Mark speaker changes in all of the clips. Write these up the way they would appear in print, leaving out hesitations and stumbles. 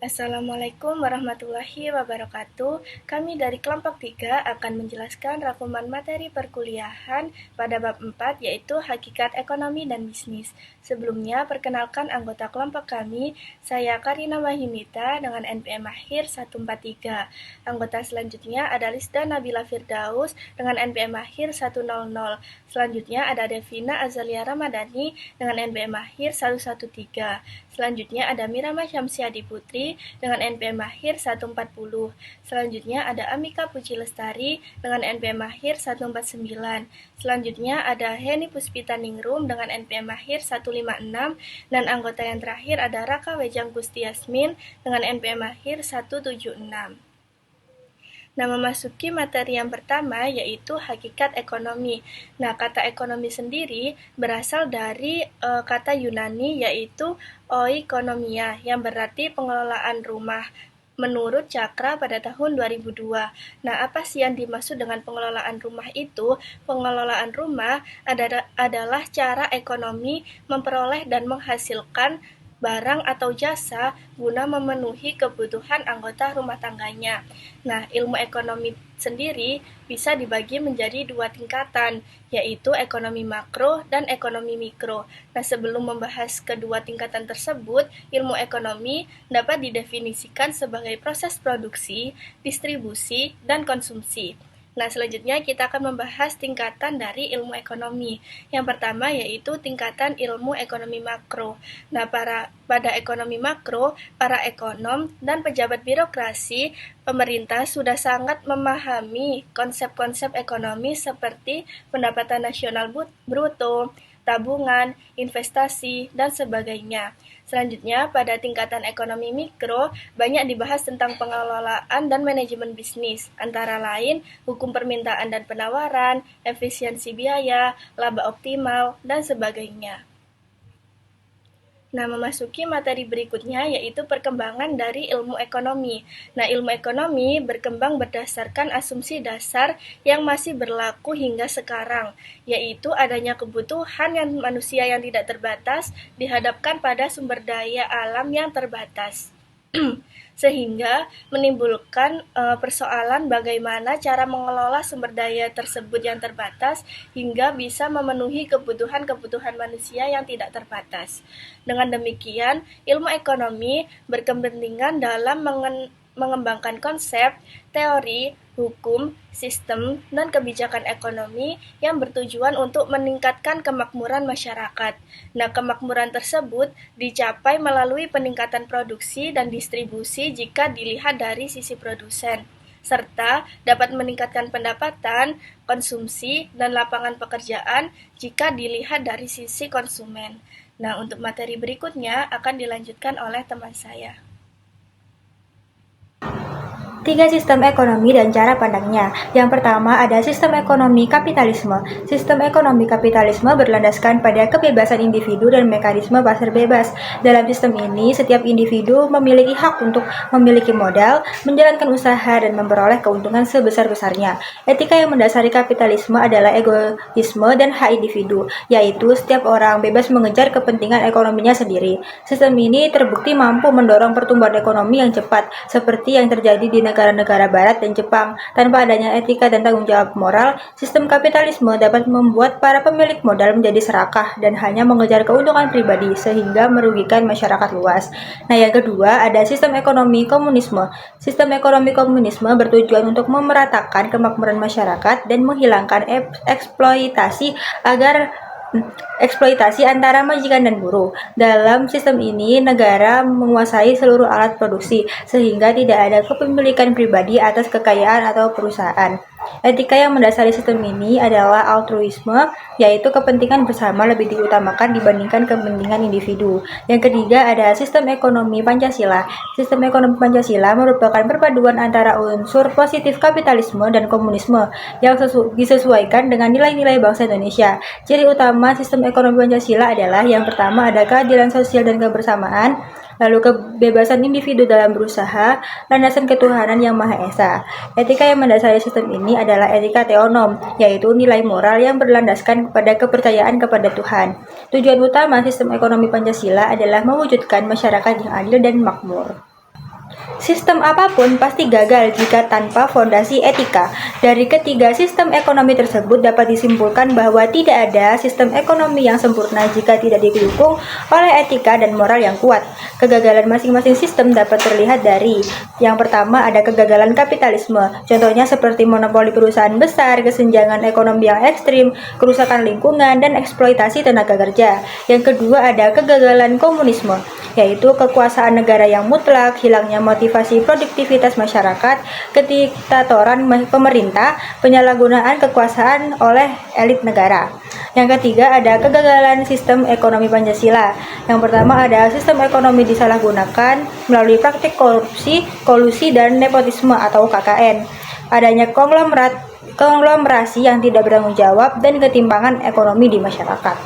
Speaker 1: Assalamualaikum warahmatullahi wabarakatuh. Kami dari kelompok 3 akan menjelaskan rangkuman materi perkuliahan pada bab 4 yaitu Hakikat Ekonomi dan Bisnis. Sebelumnya, perkenalkan anggota kelompok kami, saya Karina Mahimita dengan NPM akhir 143. Anggota selanjutnya ada Lisda Nabila Firdaus dengan NPM akhir 100. Selanjutnya ada Devina Azalia Ramadhani dengan NPM akhir 113. Selanjutnya ada Mirama Syamsiadi Putri dengan NPM akhir 140. Selanjutnya ada Amika Puji Lestari dengan NPM akhir 149. Selanjutnya ada Heni Puspita Ningrum dengan NPM akhir 156. Dan anggota yang terakhir ada Raka Wejang Gusti Yasmin dengan NPM akhir 176. Nah, memasuki materi yang pertama yaitu hakikat ekonomi. Nah, kata ekonomi sendiri berasal dari kata Yunani yaitu oikonomia yang berarti pengelolaan rumah. Menurut Cakra pada tahun 2002. Nah, apa sih yang dimaksud dengan pengelolaan rumah itu? Pengelolaan rumah adalah cara ekonomi memperoleh dan menghasilkan barang atau jasa guna memenuhi kebutuhan anggota rumah tangganya. Nah, ilmu ekonomi sendiri bisa dibagi menjadi 2 tingkatan, yaitu ekonomi makro dan ekonomi mikro. Nah, sebelum membahas kedua tingkatan tersebut, ilmu ekonomi dapat didefinisikan sebagai proses produksi, distribusi, dan konsumsi. Nah, selanjutnya kita akan membahas tingkatan dari ilmu ekonomi. Yang pertama yaitu tingkatan ilmu ekonomi makro. Nah, pada ekonomi makro, para ekonom dan pejabat birokrasi pemerintah sudah sangat memahami konsep-konsep ekonomi seperti pendapatan nasional bruto, tabungan, investasi, dan sebagainya. Selanjutnya, pada tingkatan ekonomi mikro, banyak dibahas tentang pengelolaan dan manajemen bisnis, antara lain hukum permintaan dan penawaran, efisiensi biaya, laba optimal, dan sebagainya. Nah, memasuki materi berikutnya yaitu perkembangan dari ilmu ekonomi. Nah, ilmu ekonomi berkembang berdasarkan asumsi dasar yang masih berlaku hingga sekarang, yaitu adanya kebutuhan manusia yang tidak terbatas dihadapkan pada sumber daya alam yang terbatas. Sehingga menimbulkan persoalan bagaimana cara mengelola sumber daya tersebut yang terbatas hingga bisa memenuhi kebutuhan-kebutuhan manusia yang tidak terbatas. Dengan demikian, ilmu ekonomi berkepentingan dalam mengembangkan konsep, teori, hukum, sistem, dan kebijakan ekonomi yang bertujuan untuk meningkatkan kemakmuran masyarakat. Nah, kemakmuran tersebut dicapai melalui peningkatan produksi dan distribusi jika dilihat dari sisi produsen, serta dapat meningkatkan pendapatan, konsumsi, dan lapangan pekerjaan jika dilihat dari sisi konsumen. Nah, untuk materi berikutnya akan dilanjutkan oleh teman saya.
Speaker 2: 3 sistem ekonomi dan cara pandangnya. Yang pertama ada sistem ekonomi kapitalisme. Sistem ekonomi kapitalisme berlandaskan pada kebebasan individu dan mekanisme pasar bebas. Dalam sistem ini, setiap individu memiliki hak untuk memiliki modal, menjalankan usaha, dan memperoleh keuntungan sebesar-besarnya. Etika yang mendasari kapitalisme adalah egoisme dan hak individu, yaitu setiap orang bebas mengejar kepentingan ekonominya sendiri. Sistem ini terbukti mampu mendorong pertumbuhan ekonomi yang cepat, seperti yang terjadi di negara-negara barat dan Jepang. Tanpa adanya etika dan tanggung jawab moral, sistem kapitalisme dapat membuat para pemilik modal menjadi serakah dan hanya mengejar keuntungan pribadi sehingga merugikan masyarakat luas. Nah, yang kedua ada sistem ekonomi komunisme. Sistem ekonomi komunisme bertujuan untuk memeratakan kemakmuran masyarakat dan menghilangkan eksploitasi antara majikan dan buruh. Dalam sistem ini, negara menguasai seluruh alat produksi, sehingga tidak ada kepemilikan pribadi atas kekayaan atau perusahaan. Etika yang mendasari sistem ini adalah altruisme, yaitu kepentingan bersama lebih diutamakan dibandingkan kepentingan individu. Yang ketiga ada sistem ekonomi Pancasila. Sistem ekonomi Pancasila merupakan perpaduan antara unsur positif kapitalisme dan komunisme yang disesuaikan dengan nilai-nilai bangsa Indonesia. Ciri utama sistem ekonomi Pancasila adalah yang pertama ada keadilan sosial dan kebersamaan, lalu kebebasan individu dalam berusaha, landasan ketuhanan yang Maha Esa. Etika yang mendasari sistem ini adalah etika teonom, yaitu nilai moral yang berlandaskan kepada kepercayaan kepada Tuhan. Tujuan utama sistem ekonomi Pancasila adalah mewujudkan masyarakat yang adil dan makmur. Sistem apapun pasti gagal jika tanpa fondasi etika. Dari ketiga sistem ekonomi tersebut dapat disimpulkan bahwa tidak ada sistem ekonomi yang sempurna jika tidak didukung oleh etika dan moral yang kuat. Kegagalan masing-masing sistem dapat terlihat dari yang pertama ada kegagalan kapitalisme. Contohnya seperti monopoli perusahaan besar, kesenjangan ekonomi yang ekstrim, kerusakan lingkungan, dan eksploitasi tenaga kerja. Yang kedua ada kegagalan komunisme, yaitu kekuasaan negara yang mutlak, hilangnya motivasi produktivitas masyarakat, kediktatoran pemerintah, penyalahgunaan kekuasaan oleh elit negara. Yang ketiga ada kegagalan sistem ekonomi Pancasila. Yang pertama ada sistem ekonomi disalahgunakan melalui praktik korupsi, kolusi, dan nepotisme atau KKN. Adanya konglomerasi yang tidak bertanggung jawab dan ketimpangan ekonomi di masyarakat.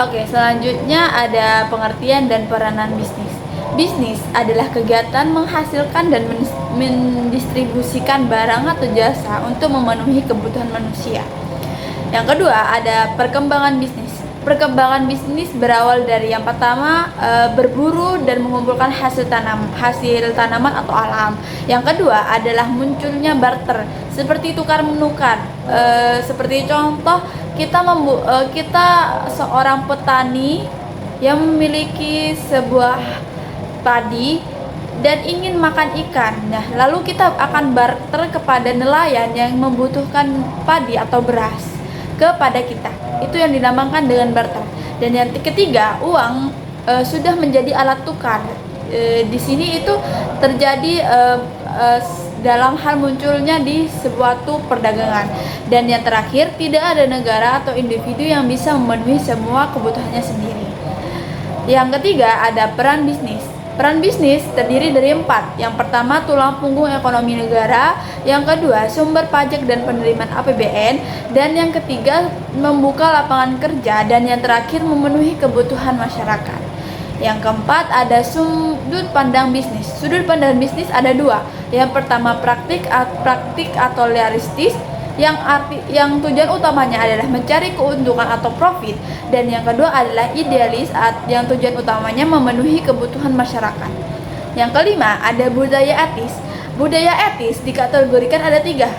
Speaker 3: Oke, selanjutnya ada pengertian dan peranan bisnis. Bisnis adalah kegiatan menghasilkan dan mendistribusikan barang atau jasa untuk memenuhi kebutuhan manusia. Yang kedua ada perkembangan bisnis. Perkembangan bisnis berawal dari yang pertama berburu dan mengumpulkan hasil tanaman atau alam. Yang kedua adalah munculnya barter seperti tukar menukar. Seperti contoh kita seorang petani yang memiliki sebuah padi dan ingin makan ikan. Nah, lalu kita akan barter kepada nelayan yang membutuhkan padi atau beras kepada kita. Itu yang dinamakan dengan barter. Dan yang ketiga, uang sudah menjadi alat tukar. Di sini itu terjadi dalam hal munculnya di suatu perdagangan. Dan yang terakhir, tidak ada negara atau individu yang bisa memenuhi semua kebutuhannya sendiri. Yang ketiga ada peran bisnis. Peran bisnis terdiri dari 4. Yang pertama, tulang punggung ekonomi negara. Yang kedua, sumber pajak dan penerimaan APBN. Dan yang ketiga, membuka lapangan kerja. Dan yang terakhir, memenuhi kebutuhan masyarakat. Yang keempat, ada sudut pandang bisnis. Sudut pandang bisnis ada 2. Yang pertama, praktik atau realistis. Yang tujuan utamanya adalah mencari keuntungan atau profit, dan yang kedua adalah idealis yang tujuan utamanya memenuhi kebutuhan masyarakat. Yang kelima ada budaya etis. Budaya etis dikategorikan ada 3.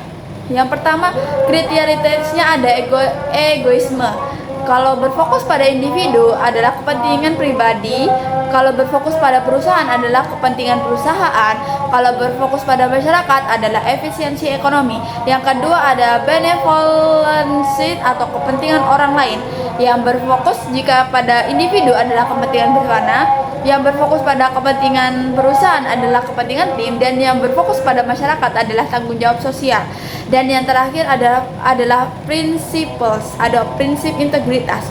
Speaker 3: Yang pertama, kriterianya ada egoisme. Kalau berfokus pada individu adalah kepentingan pribadi, kalau berfokus pada perusahaan adalah kepentingan perusahaan, kalau berfokus pada masyarakat adalah efisiensi ekonomi. Yang kedua ada benevolency atau kepentingan orang lain. Yang berfokus jika pada individu adalah kepentingan bersama, yang berfokus pada kepentingan perusahaan adalah kepentingan tim, dan yang berfokus pada masyarakat adalah tanggung jawab sosial. Dan yang terakhir adalah principles, ada prinsip integritas.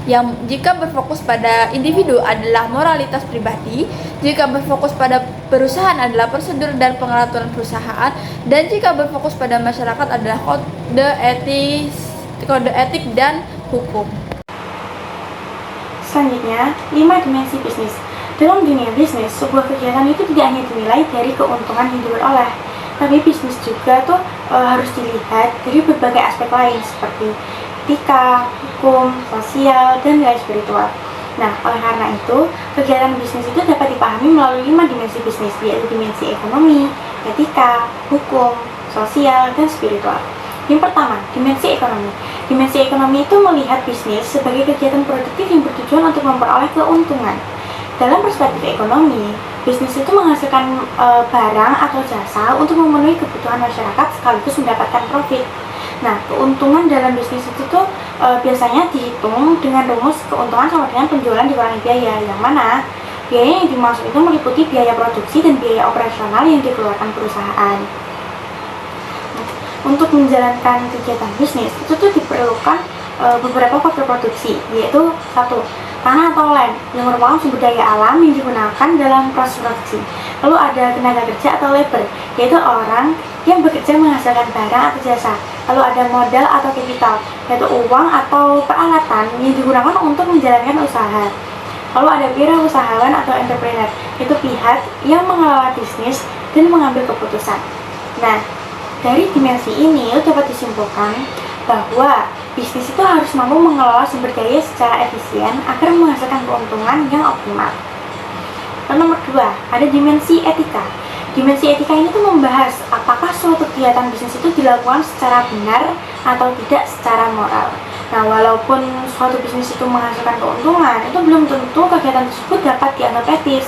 Speaker 3: Yang jika berfokus pada individu adalah moralitas pribadi, jika berfokus pada perusahaan adalah prosedur dan pengaturan perusahaan, dan jika berfokus pada masyarakat adalah kode etik dan hukum.
Speaker 1: Selanjutnya, 5 dimensi bisnis. Dalam dunia bisnis, sebuah kegiatan itu tidak hanya dinilai dari keuntungan yang diperoleh, tapi bisnis juga harus dilihat dari berbagai aspek lain seperti etika, hukum, sosial, dan nilai spiritual. Nah, oleh karena itu, kegiatan bisnis itu dapat dipahami melalui 5 dimensi bisnis, yaitu dimensi ekonomi, etika, hukum, sosial, dan spiritual. Yang pertama, dimensi ekonomi. Dimensi ekonomi itu melihat bisnis sebagai kegiatan produktif yang bertujuan untuk memperoleh keuntungan. Dalam perspektif ekonomi, bisnis itu menghasilkan barang atau jasa untuk memenuhi kebutuhan masyarakat sekaligus mendapatkan profit. Nah, keuntungan dalam bisnis itu biasanya dihitung dengan rumus keuntungan sama dengan penjualan dikurangi biaya, yang mana biaya yang dimaksud itu meliputi biaya produksi dan biaya operasional yang dikeluarkan perusahaan. Untuk menjalankan kegiatan bisnis itu diperlukan beberapa faktor produksi, yaitu 1. Tanah atau land yang merupakan sumber daya alam yang digunakan dalam proses produksi. Lalu ada tenaga kerja atau labor, yaitu orang yang bekerja menghasilkan barang atau jasa. Lalu ada modal atau capital, yaitu uang atau peralatan yang digunakan untuk menjalankan usaha. Lalu ada wirausahawan atau entrepreneur, yaitu pihak yang mengelola bisnis dan mengambil keputusan. Nah, dari dimensi ini dapat disimpulkan bahwa bisnis itu harus mampu mengelola sumber daya secara efisien agar menghasilkan keuntungan yang optimal.
Speaker 2: Lalu nomor 2, ada dimensi etika. Dimensi etika ini tuh membahas apakah suatu kegiatan bisnis itu dilakukan secara benar atau tidak secara moral. Nah, walaupun suatu bisnis itu menghasilkan keuntungan, itu belum tentu kegiatan tersebut dapat dianggap etis.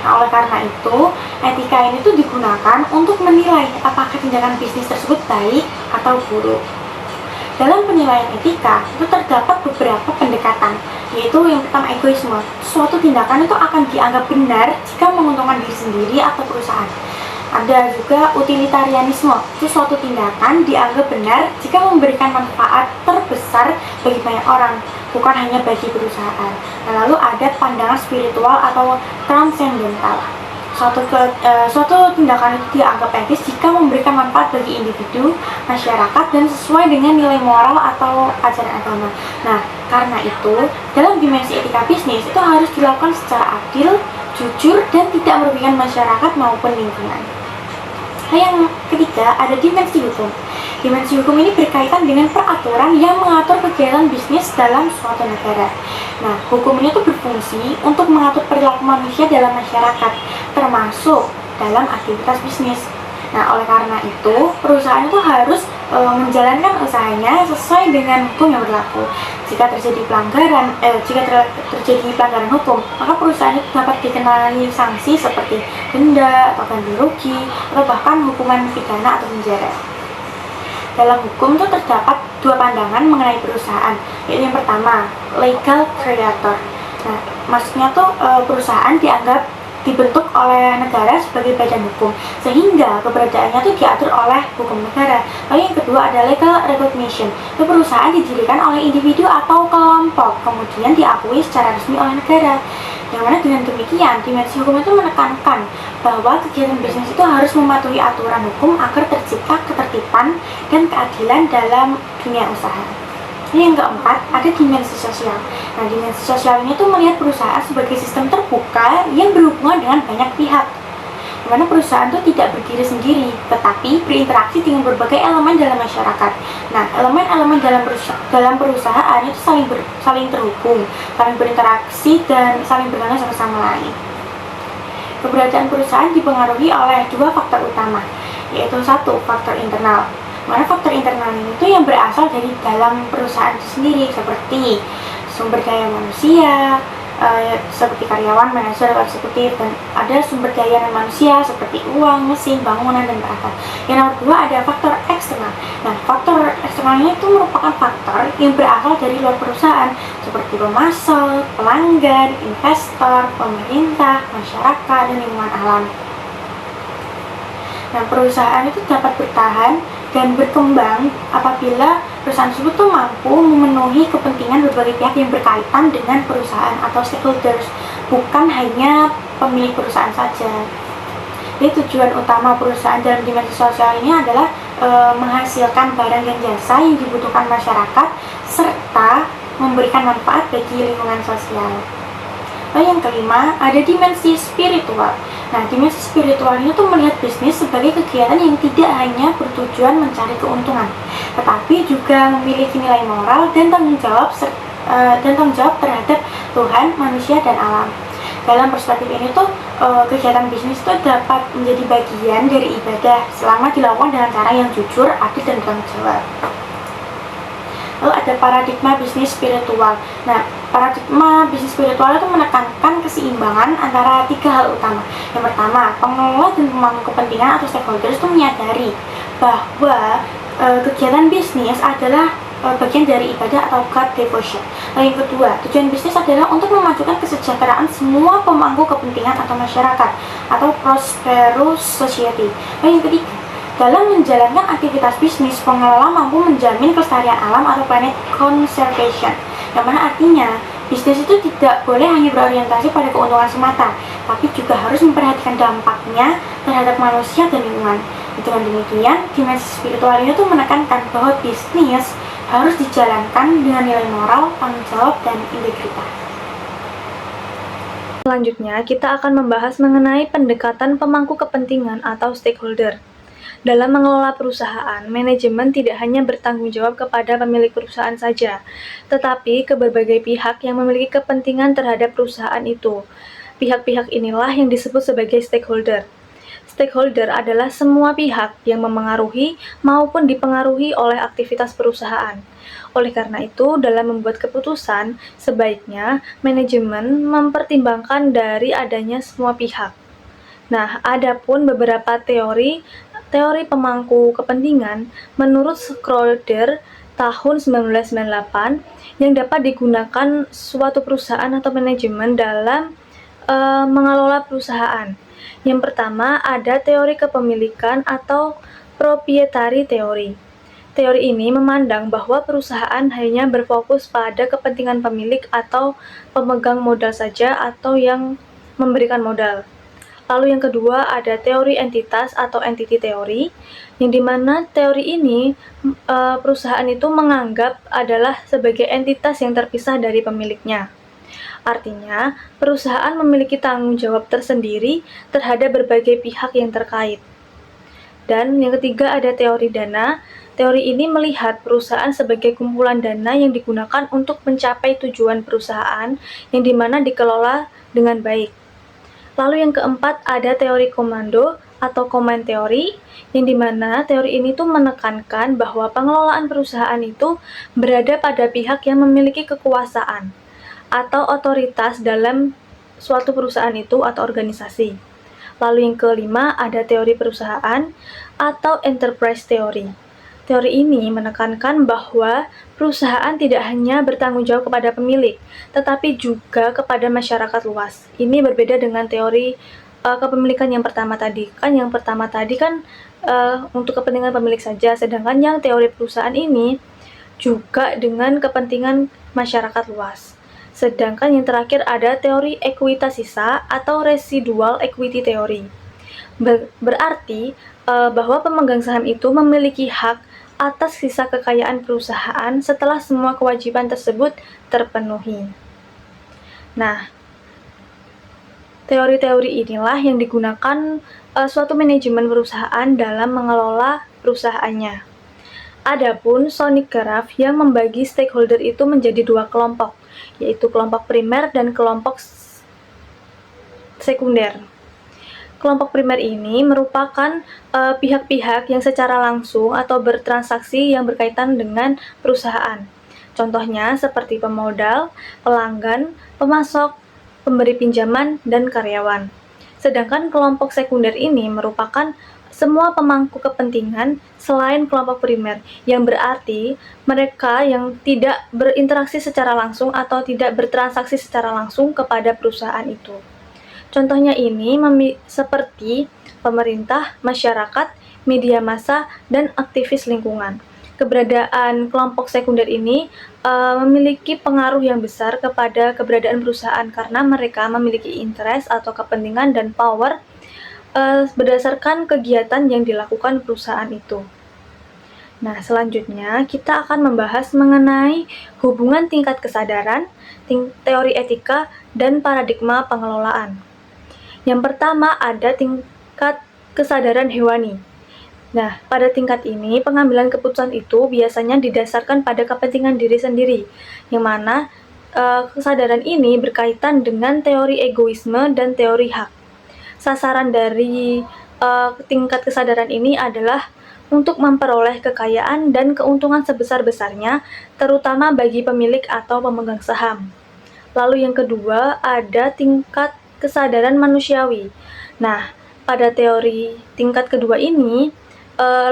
Speaker 2: Nah, oleh karena itu, etika ini tuh digunakan untuk menilai apakah tindakan bisnis tersebut baik atau buruk. Dalam penilaian etika, itu terdapat beberapa pendekatan, yaitu yang pertama egoisme. Suatu tindakan itu akan dianggap benar jika menguntungkan diri sendiri atau perusahaan. Ada juga utilitarianisme, itu suatu tindakan dianggap benar jika memberikan manfaat terbesar bagi banyak orang, bukan hanya bagi perusahaan. Nah, lalu ada pandangan spiritual atau transendental. Suatu tindakan itu dianggap etis jika memberikan manfaat bagi individu, masyarakat, dan sesuai dengan nilai moral atau ajaran agama. Nah, karena itu, dalam dimensi etika bisnis itu harus dilakukan secara adil, jujur, dan tidak merugikan masyarakat maupun lingkungan. Nah, yang ketiga, ada dimensi hukum. Dimensi hukum ini berkaitan dengan peraturan yang mengatur kegiatan bisnis dalam suatu negara. Nah, hukum ini tuh berfungsi untuk mengatur perilaku manusia dalam masyarakat, termasuk dalam aktivitas bisnis. Nah, oleh karena itu, perusahaan itu harus menjalankan usahanya sesuai dengan hukum yang berlaku. Jika terjadi pelanggaran hukum, maka perusahaan itu dapat dikenai sanksi seperti denda atau ganti rugi atau bahkan hukuman pidana atau penjara. Dalam hukum itu terdapat dua pandangan mengenai perusahaan, yaitu yang pertama, legal creator. Nah, maksudnya tuh perusahaan dianggap dibentuk oleh negara sebagai badan hukum, sehingga keberadaannya tuh diatur oleh hukum negara. Lalu yang kedua ada legal recognition. Itu perusahaan didirikan oleh individu atau kelompok, kemudian diakui secara resmi oleh negara. Yang mana dengan demikian, dimensi hukum itu menekankan bahwa kegiatan bisnis itu harus mematuhi aturan hukum agar tercipta ketertiban dan keadilan dalam dunia usaha. Ini yang keempat, ada dimensi sosial. Nah, dimensi sosial ini tuh melihat perusahaan sebagai sistem terbuka yang berhubungan dengan banyak pihak, di mana perusahaan itu tidak berdiri sendiri, tetapi berinteraksi dengan berbagai elemen dalam masyarakat. Nah, elemen-elemen dalam perusahaan itu saling terhubung, saling berinteraksi, dan saling bergabung satu sama lain. Keberadaan perusahaan dipengaruhi oleh dua faktor utama, yaitu satu, faktor internal. Mana faktor internal ini itu yang berasal dari dalam perusahaan itu sendiri, seperti sumber daya manusia, seperti karyawan, manajer, eksekutif, dan ada sumber daya manusia seperti uang, mesin, bangunan, dan peralatan. Yang nomor dua ada faktor eksternal. Nah, faktor eksternal ini itu merupakan faktor yang berasal dari luar perusahaan, seperti pemasok, pelanggan, investor, pemerintah, masyarakat, dan lingkungan alam. Nah, perusahaan itu dapat bertahan dan berkembang apabila perusahaan tersebut tuh mampu memenuhi kepentingan berbagai pihak yang berkaitan dengan perusahaan atau stakeholders, bukan hanya pemilik perusahaan saja. Jadi tujuan utama perusahaan dalam dimensi sosial ini adalah menghasilkan barang dan jasa yang dibutuhkan masyarakat serta memberikan manfaat bagi lingkungan sosial. Lalu yang kelima, ada dimensi spiritual. Nah, dimensi spiritual ini tuh melihat bisnis sebagai kegiatan yang tidak hanya bertujuan mencari keuntungan, tetapi juga memiliki nilai moral dan tanggung jawab terhadap Tuhan, manusia, dan alam. Dalam perspektif ini tuh kegiatan bisnis itu dapat menjadi bagian dari ibadah selama dilakukan dengan cara yang jujur, adil, dan bertanggung jawab. Lalu ada paradigma bisnis spiritual. Nah, paradigma bisnis spiritual itu menekankan keseimbangan antara tiga hal utama. Yang pertama, pengelola dan pemangku kepentingan atau stakeholders itu menyadari bahwa kegiatan bisnis adalah bagian dari ibadah atau God devotion. Lalu yang kedua, tujuan bisnis adalah untuk memajukan kesejahteraan semua pemangku kepentingan atau masyarakat atau prosperous society. Lalu yang ketiga, dalam menjalankan aktivitas bisnis, pengelola mampu menjamin kelestarian alam atau planet conservation, yang mana artinya bisnis itu tidak boleh hanya berorientasi pada keuntungan semata, tapi juga harus memperhatikan dampaknya terhadap manusia dan lingkungan. Dengan demikian, dimensi spiritual ini tuh menekankan bahwa bisnis harus dijalankan dengan nilai moral, tanggung jawab, dan integritas.
Speaker 1: Selanjutnya, kita akan membahas mengenai pendekatan pemangku kepentingan atau stakeholder. Dalam mengelola perusahaan, manajemen tidak hanya bertanggung jawab kepada pemilik perusahaan saja, tetapi ke berbagai pihak yang memiliki kepentingan terhadap perusahaan itu. Pihak-pihak inilah yang disebut sebagai stakeholder. Stakeholder adalah semua pihak yang memengaruhi maupun dipengaruhi oleh aktivitas perusahaan. Oleh karena itu, dalam membuat keputusan, sebaiknya manajemen mempertimbangkan dari adanya semua pihak. Nah, ada pun beberapa teori pemangku kepentingan menurut Schroeder tahun 1998 yang dapat digunakan suatu perusahaan atau manajemen dalam mengelola perusahaan. Yang pertama ada teori kepemilikan atau proprietary theory. Teori ini memandang bahwa perusahaan hanya berfokus pada kepentingan pemilik atau pemegang modal saja atau yang memberikan modal. Lalu yang kedua ada teori entitas atau entity theory, yang dimana teori ini perusahaan itu menganggap adalah sebagai entitas yang terpisah dari pemiliknya. Artinya, perusahaan memiliki tanggung jawab tersendiri terhadap berbagai pihak yang terkait. Dan yang ketiga ada teori dana. Teori ini melihat perusahaan sebagai kumpulan dana yang digunakan untuk mencapai tujuan perusahaan yang dimana dikelola dengan baik. Lalu yang keempat ada teori komando atau command theory, yang dimana teori ini tuh menekankan bahwa pengelolaan perusahaan itu berada pada pihak yang memiliki kekuasaan atau otoritas dalam suatu perusahaan itu atau organisasi. Lalu yang kelima ada teori perusahaan atau enterprise theory. Teori ini menekankan bahwa perusahaan tidak hanya bertanggung jawab kepada pemilik, tetapi juga kepada masyarakat luas. Ini berbeda dengan teori kepemilikan yang pertama tadi. Yang pertama tadi kan untuk kepentingan pemilik saja, sedangkan yang teori perusahaan ini juga dengan kepentingan masyarakat luas. Sedangkan yang terakhir ada teori ekuitas sisa atau residual equity theory. Berarti bahwa pemegang saham itu memiliki hak atas sisa kekayaan perusahaan setelah semua kewajiban tersebut terpenuhi. Nah, teori-teori inilah yang digunakan suatu manajemen perusahaan dalam mengelola perusahaannya. Adapun Sonic Graph yang membagi stakeholder itu menjadi dua kelompok, yaitu kelompok primer dan kelompok sekunder. Kelompok primer ini merupakan pihak-pihak yang secara langsung atau bertransaksi yang berkaitan dengan perusahaan. Contohnya seperti pemodal, pelanggan, pemasok, pemberi pinjaman, dan karyawan. Sedangkan kelompok sekunder ini merupakan semua pemangku kepentingan selain kelompok primer, yang berarti mereka yang tidak berinteraksi secara langsung atau tidak bertransaksi secara langsung kepada perusahaan itu. Contohnya ini seperti pemerintah, masyarakat, media massa, dan aktivis lingkungan. Keberadaan kelompok sekunder ini memiliki pengaruh yang besar kepada keberadaan perusahaan karena mereka memiliki interest atau kepentingan dan power berdasarkan kegiatan yang dilakukan perusahaan itu. Nah, selanjutnya kita akan membahas mengenai hubungan tingkat kesadaran, teori etika, dan paradigma pengelolaan. Yang pertama ada tingkat kesadaran hewani. Nah, pada tingkat ini pengambilan keputusan itu biasanya didasarkan pada kepentingan diri sendiri, yang mana kesadaran ini berkaitan dengan teori egoisme dan teori hak. Sasaran dari tingkat kesadaran ini adalah untuk memperoleh kekayaan dan keuntungan sebesar-besarnya, terutama bagi pemilik atau pemegang saham. Lalu yang kedua ada tingkat kesadaran manusiawi. Nah, pada teori tingkat kedua ini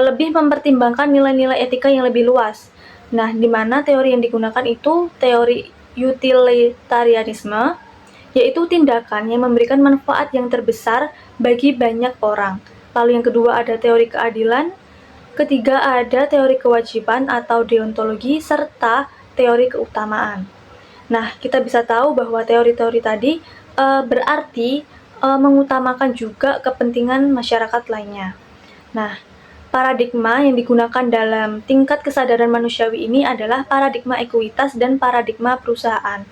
Speaker 1: lebih mempertimbangkan nilai-nilai etika yang lebih luas. Nah, di mana teori yang digunakan itu teori utilitarianisme, yaitu tindakan yang memberikan manfaat yang terbesar bagi banyak orang. Lalu yang kedua ada teori keadilan, ketiga ada teori kewajiban atau deontologi, serta teori keutamaan. Nah, kita bisa tahu bahwa teori-teori tadi berarti mengutamakan juga kepentingan masyarakat lainnya. Nah, paradigma yang digunakan dalam tingkat kesadaran manusiawi ini adalah paradigma ekuitas dan paradigma perusahaan.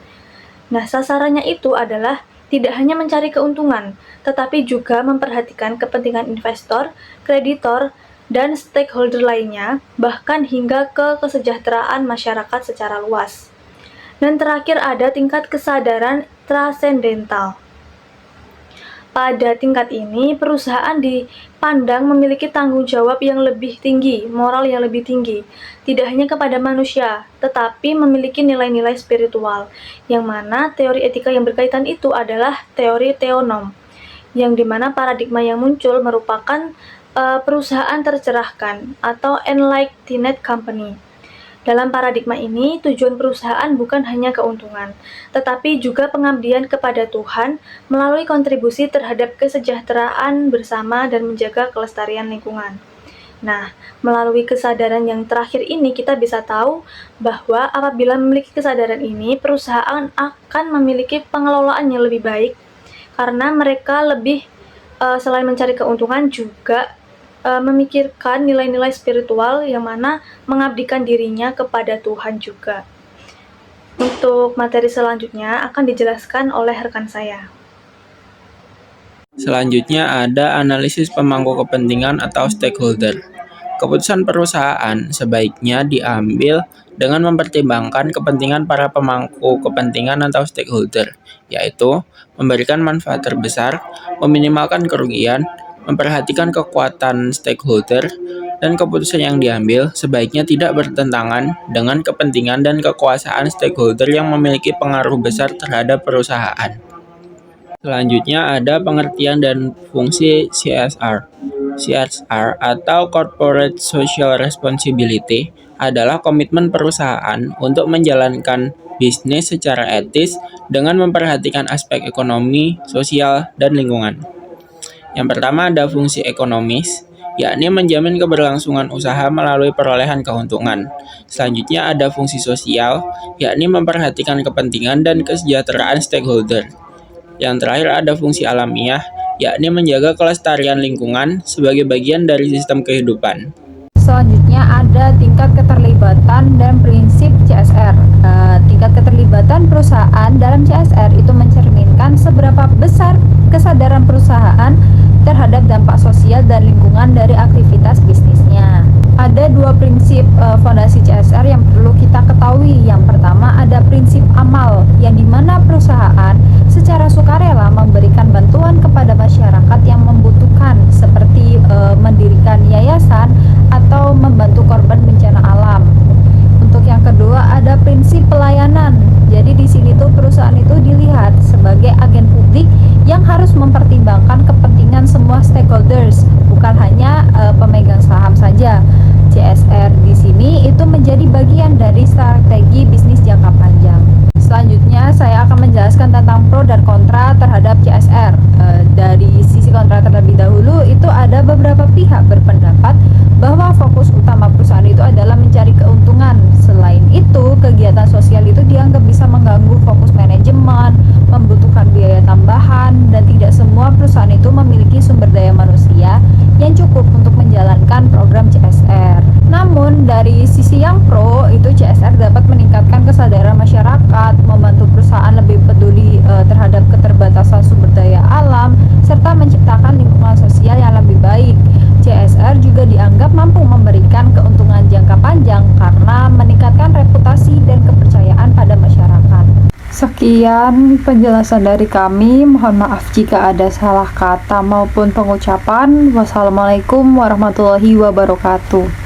Speaker 1: Nah, sasarannya itu adalah tidak hanya mencari keuntungan, tetapi juga memperhatikan kepentingan investor, kreditor, dan stakeholder lainnya, bahkan hingga ke kesejahteraan masyarakat secara luas. Dan terakhir ada tingkat kesadaran transendental. Pada tingkat ini, perusahaan dipandang memiliki tanggung jawab yang lebih tinggi, moral yang lebih tinggi, tidak hanya kepada manusia, tetapi memiliki nilai-nilai spiritual, yang mana teori etika yang berkaitan itu adalah teori teonom, yang dimana paradigma yang muncul merupakan perusahaan tercerahkan atau enlightened company. Dalam paradigma ini, tujuan perusahaan bukan hanya keuntungan, tetapi juga pengabdian kepada Tuhan melalui kontribusi terhadap kesejahteraan bersama dan menjaga kelestarian lingkungan. Nah, melalui kesadaran yang terakhir ini kita bisa tahu bahwa apabila memiliki kesadaran ini, perusahaan akan memiliki pengelolaan yang lebih baik karena mereka lebih selain mencari keuntungan juga memikirkan nilai-nilai spiritual yang mana mengabdikan dirinya kepada Tuhan juga. Untuk materi selanjutnya akan dijelaskan oleh rekan saya.
Speaker 4: Selanjutnya ada analisis pemangku kepentingan atau stakeholder. Keputusan perusahaan sebaiknya diambil dengan mempertimbangkan kepentingan para pemangku kepentingan atau stakeholder, yaitu memberikan manfaat terbesar, meminimalkan kerugian, memperhatikan kekuatan stakeholder, dan keputusan yang diambil sebaiknya tidak bertentangan dengan kepentingan dan kekuasaan stakeholder yang memiliki pengaruh besar terhadap perusahaan. Selanjutnya ada pengertian dan fungsi CSR. CSR atau Corporate Social Responsibility adalah komitmen perusahaan untuk menjalankan bisnis secara etis dengan memperhatikan aspek ekonomi, sosial, dan lingkungan. Yang pertama ada fungsi ekonomis, yakni menjamin keberlangsungan usaha melalui perolehan keuntungan. Selanjutnya ada fungsi sosial, yakni memperhatikan kepentingan dan kesejahteraan stakeholder. Yang terakhir ada fungsi alamiah, yakni menjaga kelestarian lingkungan sebagai bagian dari sistem kehidupan.
Speaker 3: Selanjutnya ada tingkat keterlibatan dan prinsip CSR. Tingkat keterlibatan perusahaan dalam CSR itu mencerminkan seberapa besar kesadaran perusahaan terhadap dampak sosial dan lingkungan dari aktivitas bisnisnya. Ada dua prinsip fondasi CSR yang perlu kita ketahui. Yang pertama ada prinsip amal, yang dimana perusahaan secara sukarela memberikan bantuan kepada masyarakat yang membutuhkan, seperti mendirikan yayasan atau membantu korban bencana alam. Untuk yang kedua ada prinsip pelayanan. Jadi di sini tuh perusahaan itu dilihat sebagai agen publik yang harus mempertimbangkan kepentingan semua stakeholders, bukan hanya pemegang saham saja. CSR di sini itu menjadi bagian dari strategi bisnis jangka panjang. Selanjutnya saya akan menjelaskan tentang pro dan kontra terhadap CSR. Dari sisi kontra terlebih dahulu, itu ada beberapa pihak berpendapat bahwa fokus utama perusahaan itu adalah mencari keuntungan. Selain itu, kegiatan sosial itu dianggap bisa mengganggu fokus manajemen, membutuhkan biaya tambahan, dan tidak semua perusahaan itu memiliki sumber daya manusia yang cukup untuk menjalankan program CSR. Namun, dari sisi yang pro, itu CSR dapat meningkatkan kesadaran masyarakat, membantu perusahaan lebih peduli terhadap keterbatasan sumber daya alam, serta menciptakan lingkungan sosial yang lebih baik. CSR juga dianggap mampu memberikan keuntungan jangka panjang karena meningkatkan reputasi dan kepercayaan pada masyarakat. Sekian penjelasan dari kami. Mohon maaf jika ada salah kata maupun pengucapan. Wassalamualaikum warahmatullahi wabarakatuh.